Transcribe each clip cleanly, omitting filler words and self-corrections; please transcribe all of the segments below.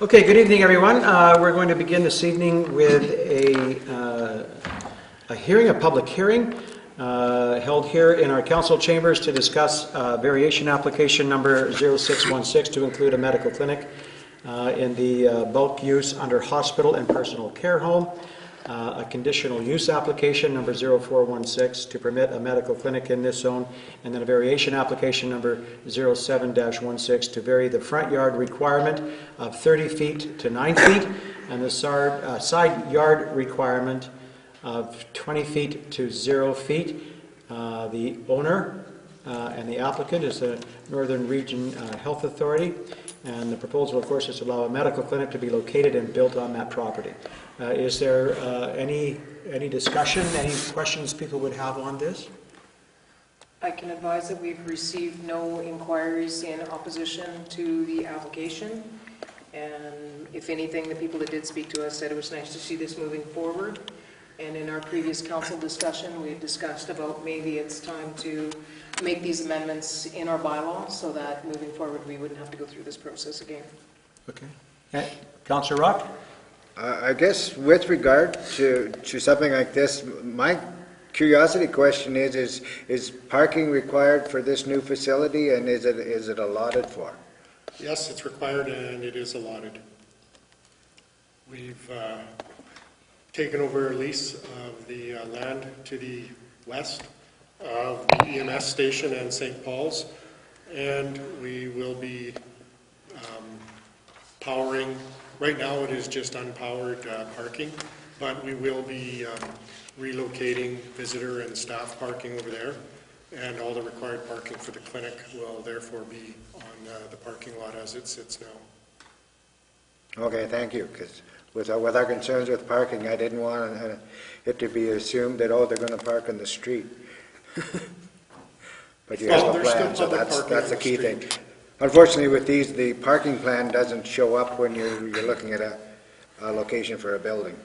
Okay, good evening, everyone. We're going to begin this evening with a hearing, a public hearing, held here in our council chambers to discuss variation application number 0616 to include a medical clinic in the bulk use under hospital and personal care home, a conditional use application number 0416 to permit a medical clinic in this zone, and then a variation application number 07-16 to vary the front yard requirement of 30 feet to 9 feet and the side yard requirement of 20 feet to 0 feet. The owner and the applicant is the Northern Region Health Authority, and the proposal, of course, is to allow a medical clinic to be located and built on that property. Is there any discussion, any questions people would have on this? I can advise that we've received no inquiries in opposition to the application, and if anything, the people that did speak to us said it was nice to see this moving forward. And in our previous council discussion, we had discussed about maybe it's time to make these amendments in our bylaws so that moving forward we wouldn't have to go through this process again. Okay. Councillor Rock? I guess with regard to something like this, my curiosity question is parking required for this new facility, and is it allotted for? Yes, it's required and it is allotted. We've taken over a lease of the land to the west of the EMS station and St. Paul's, and we will be powering. Right now it is just unpowered parking, but we will be relocating visitor and staff parking over there, and all the required parking for the clinic will therefore be on the parking lot as it sits now. Okay, thank you, because with our concerns with parking, I didn't want it to be assumed that, oh, they're going to park on the street. But you have a plan, so that's the key thing. Unfortunately, with these, the parking plan doesn't show up when you're looking at a location for a building.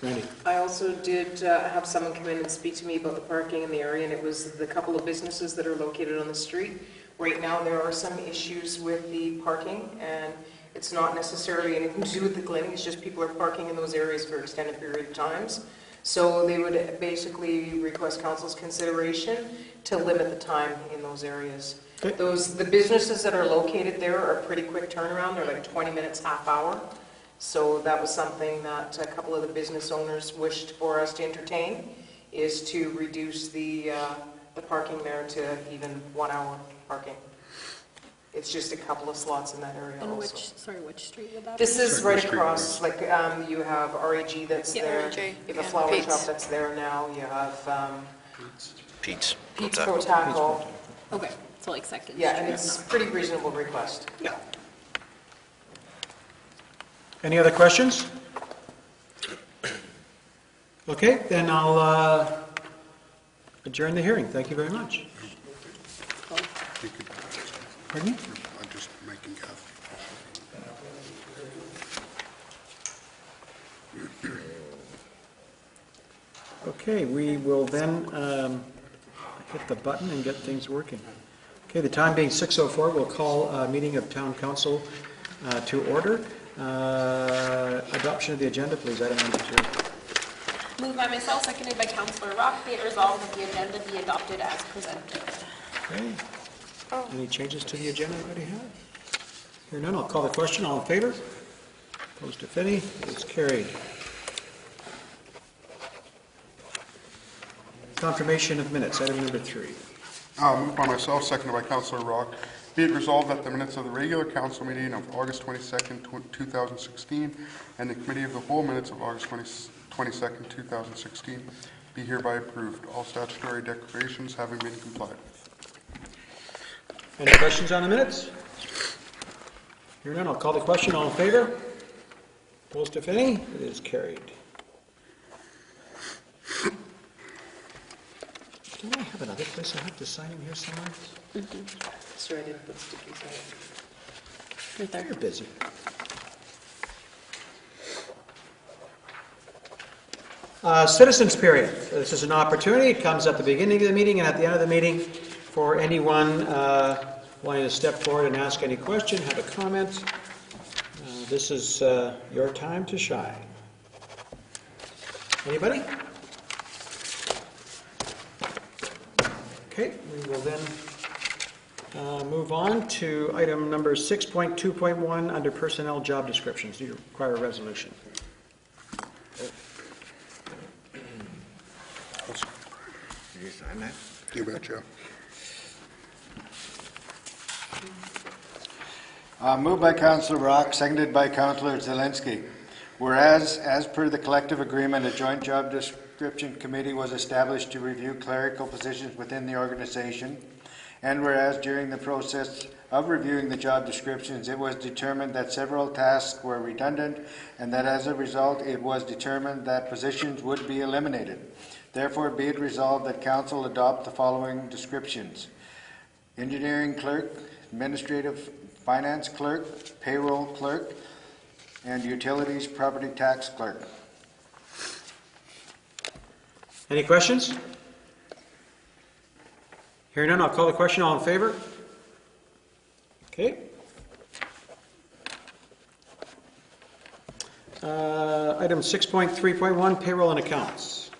Randy? I also did have someone come in and speak to me about the parking in the area, and it was the couple of businesses that are located on the street. Right now there are some issues with the parking, and it's not necessarily anything to do with the clinic, it's just people are parking in those areas for extended period of times. So they would basically request council's consideration to limit the time in those areas. Okay. The businesses that are located there are pretty quick turnaround, they're like 20 minutes, half hour. So that was something that a couple of the business owners wished for us to entertain, is to reduce the parking there to even 1 hour parking. It's just a couple of slots in that area. And also. which street would that This be? is right across, like you have RAG that's there, RAG, you have a yeah. flower Pete's. shop that's there now, you have Pete's. Pete's Pro Taco. Okay, so like second. Yeah, street, and it's not- pretty reasonable request. Yeah. Any other questions? Okay, then I'll adjourn the hearing. Thank you very much. Pardon me? I'm just making Okay, we will then hit the button and get things working. Okay, the time being 6:04, we'll call a meeting of Town Council to order. Adoption of the agenda, please, item number 2. Moved by myself, seconded by Councillor Rock, be it resolved that the agenda be adopted as presented. Okay. Any changes to the agenda anybody have? Hearing none, I'll call the question. All in favor? Opposed, if any? It is carried. Confirmation of minutes, item number 3. Moved by myself, seconded by Councillor Rock. Be it resolved that the minutes of the regular council meeting of August 22nd, 2016, and the committee of the whole minutes of August 22nd, 2016, be hereby approved, all statutory declarations having been complied with. Any questions on the minutes? Hearing none, I'll call the question. All in favor? Opposed, if any? It is carried. Don't I have another place I have to sign in here somewhere? Sorry, I didn't put stickies on it. Right there. You're busy. Citizens period. This is an opportunity. It comes at the beginning of the meeting and at the end of the meeting for anyone wanting to step forward and ask any question, have a comment. This is your time to shine. Anybody? Okay, we will then move on to item number 6.2.1 under personnel job descriptions. Do you require a resolution? Did you sign that? You betcha. Moved by Councillor Rock, seconded by Councillor Zelinski. Whereas, as per the collective agreement, a joint job description committee was established to review clerical positions within the organization, and whereas during the process of reviewing the job descriptions, it was determined that several tasks were redundant, and that as a result, it was determined that positions would be eliminated. Therefore, be it resolved that Council adopt the following descriptions: engineering clerk, administrative finance clerk, payroll clerk, and utilities property tax clerk. Any questions? Hearing none, I'll call the question. All in favor? Okay. Item 6.3.1, payroll and accounts.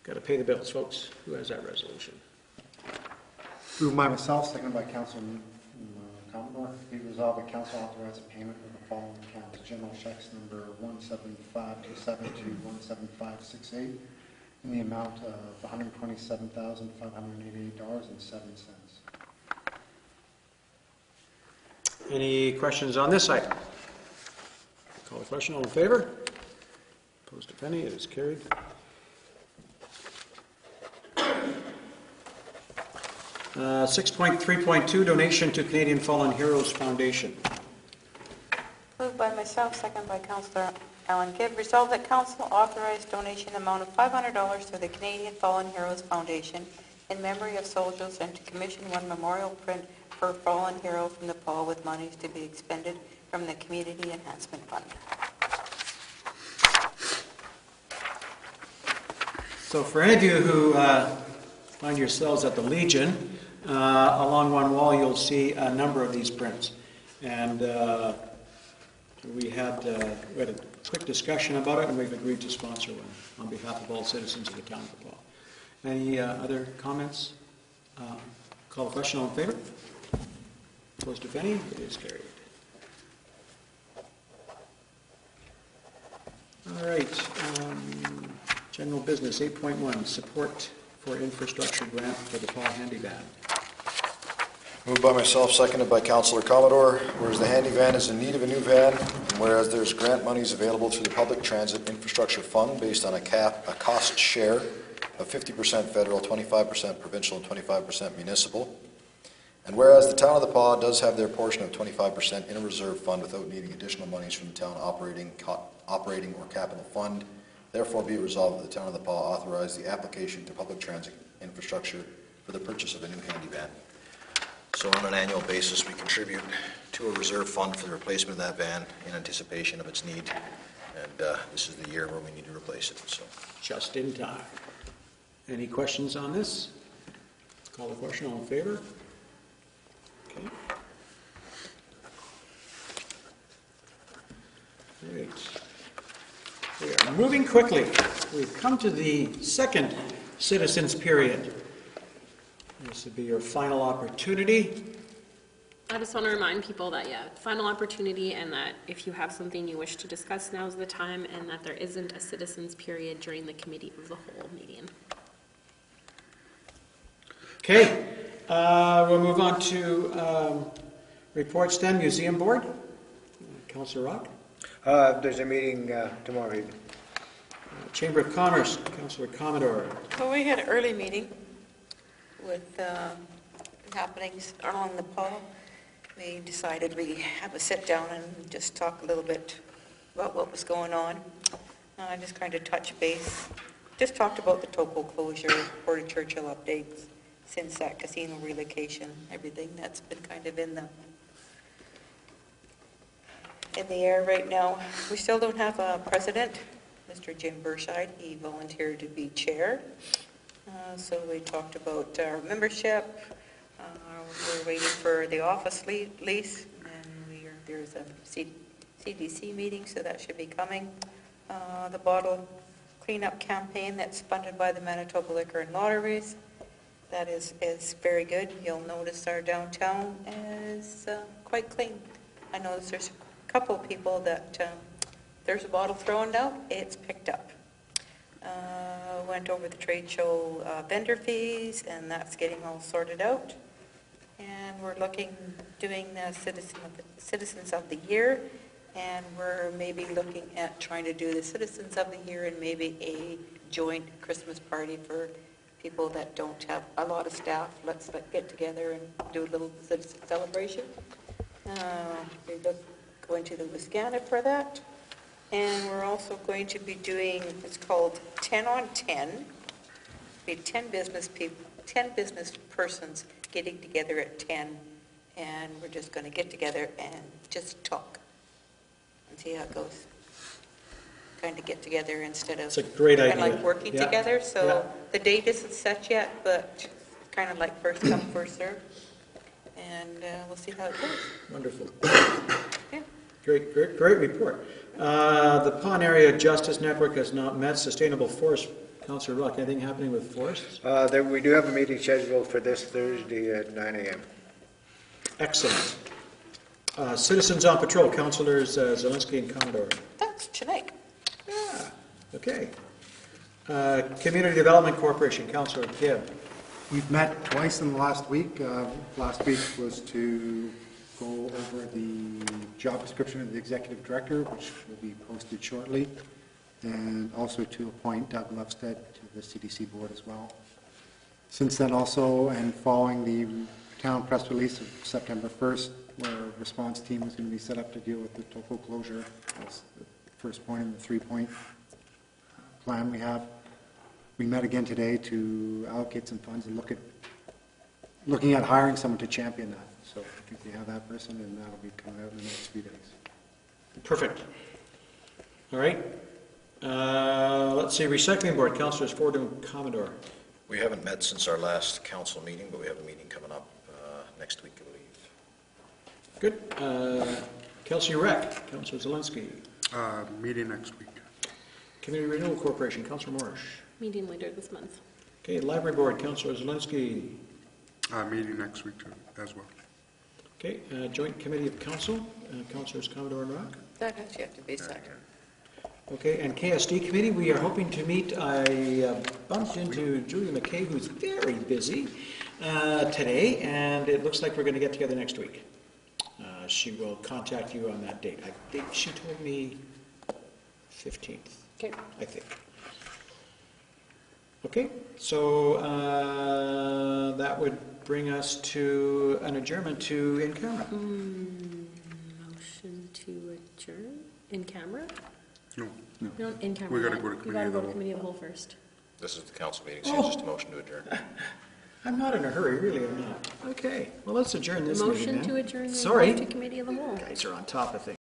Got to pay the bills, folks. Who has that resolution? Moved by myself, seconded by Councilor Commodore. Be resolved that Council authorize payment of the following accounts: general checks number 17527 to 17568 in the amount of $127,588.07. Any questions on this item? Call the question. All in favor? Opposed, if any? It is carried. Uh, 6.3.2, donation to Canadian Fallen Heroes Foundation. Moved by myself, second by Councillor Alan Gibb. Resolved that Council authorize donation amount of $500 to the Canadian Fallen Heroes Foundation in memory of soldiers, and to commission one memorial print for a fallen hero from Nepal, with monies to be expended from the Community Enhancement Fund. So for any of you who find yourselves at the Legion, along one wall you'll see a number of these prints. And we had a quick discussion about it, and we've agreed to sponsor one on behalf of all citizens of the town of Nepal. Any other comments? Call the question. All in favor? Opposed, if any? It is carried. All right. General business 8.1, support for infrastructure grant for the Paul Handy Van. Moved by myself, seconded by Councillor Commodore. Whereas the handy van is in need of a new van, and whereas there's grant monies available through the Public Transit Infrastructure Fund based on a cost share of 50% federal, 25% provincial, and 25% municipal. And whereas the town of the Paw does have their portion of 25% in a reserve fund without needing additional monies from the town operating or capital fund, therefore be it resolved that the town of the Paw authorize the application to Public Transit Infrastructure for the purchase of a new handy van. So on an annual basis, we contribute to a reserve fund for the replacement of that van in anticipation of its need. And this is the year where we need to replace it. So, Just in time. Any questions on this? Call the question. All in favor? Okay. Great. We are moving quickly. We've come to the second citizens period. This would be your final opportunity. I just want to remind people that, final opportunity, and that if you have something you wish to discuss, now's the time, and that there isn't a citizens period during the committee of the whole meeting. Okay, we'll move on to reports then. Museum Board. Councillor Rock. There's a meeting tomorrow evening. Chamber of Commerce. Councillor Commodore. Well, we had an early meeting with happenings along the Paul. We decided we have a sit down and just talk a little bit about what was going on. Just kind of touch base. Just talked about the Topo closure, Port of Churchill updates since that casino relocation, everything that's been kind of in the air right now. We still don't have a president, Mr. Jim Burscheid. He volunteered to be chair. So we talked about our membership. We're waiting for the office lease, and we are there's a CDC meeting, so that should be coming. The bottle cleanup campaign that's funded by the Manitoba Liquor and Lotteries, that is very good. You'll notice our downtown is quite clean. I notice there's a couple of people that there's a bottle thrown out, it's picked up. Went over the trade show vendor fees, and that's getting all sorted out. And we're doing the Citizens of the Year, and we're maybe looking at trying to do the Citizens of the Year and maybe a joint Christmas party for people that don't have a lot of staff. Let's get together and do a little citizen celebration. We're going to the Wisconsin for that. And we're also going to be doing, it's called 10 on 10. Be 10 business persons getting together at 10, and we're just going to get together and just talk and see how it goes. Kind of get together instead of It's a great kind of idea. like working Yeah. together. So Yeah. the date isn't set yet, but kind of like first come, first serve. And we'll see how it goes. Wonderful. Yeah. Great report. The Pond Area Justice Network has not met. Sustainable Forest, Councillor Rock, anything happening with forests? We do have a meeting scheduled for this Thursday at 9 a.m. Excellent. Citizens on Patrol, Councillors Zelinski and Commodore. That's tonight. Yeah, okay. Community Development Corporation, Councillor Gibb. We've met twice in the last week. Last week was to go over the job description of the executive director, which will be posted shortly, and also to appoint Doug Lovestead to the CDC board as well. Since then also, and following the town press release of September 1st, where a response team was going to be set up to deal with the topo closure, that's the first point in the 3-point plan we have. We met again today to allocate some funds and looking at hiring someone to champion that. So I think we have that person, and that'll be coming out in the next few days. Perfect. All right. Let's see, Recycling Board, Councillors Ford and Commodore. We haven't met since our last council meeting, but we have a meeting coming up next week, I believe. Good. Kelsey Rec, Councillor Zelinski. Meeting next week. Community Renewal Corporation, Councillor Morris. Meeting later this month. Okay, Library Board, Councillor Zelinski. Meeting next week too, as well. Okay, Joint Committee of Council, Councillors Commodore and Rock. That has yet to be second. Okay, and KSD Committee, we are hoping to meet. I bumped into Julia McKay, who's very busy today, and it looks like we're going to get together next week. She will contact you on that date. I think she told me 15th, Okay. I think. Okay, so that would bring us to an adjournment to in camera. Motion to adjourn in camera? No. No, in camera. We gotta yet. go to You committee gotta of go the to whole. committee of the whole first. This is the council meeting, so it's just a motion to adjourn. I'm not in a hurry, really, I'm not. Okay, well, let's adjourn this meeting Motion then. to adjourn and Sorry. go to committee of the whole. Guys are on top of things.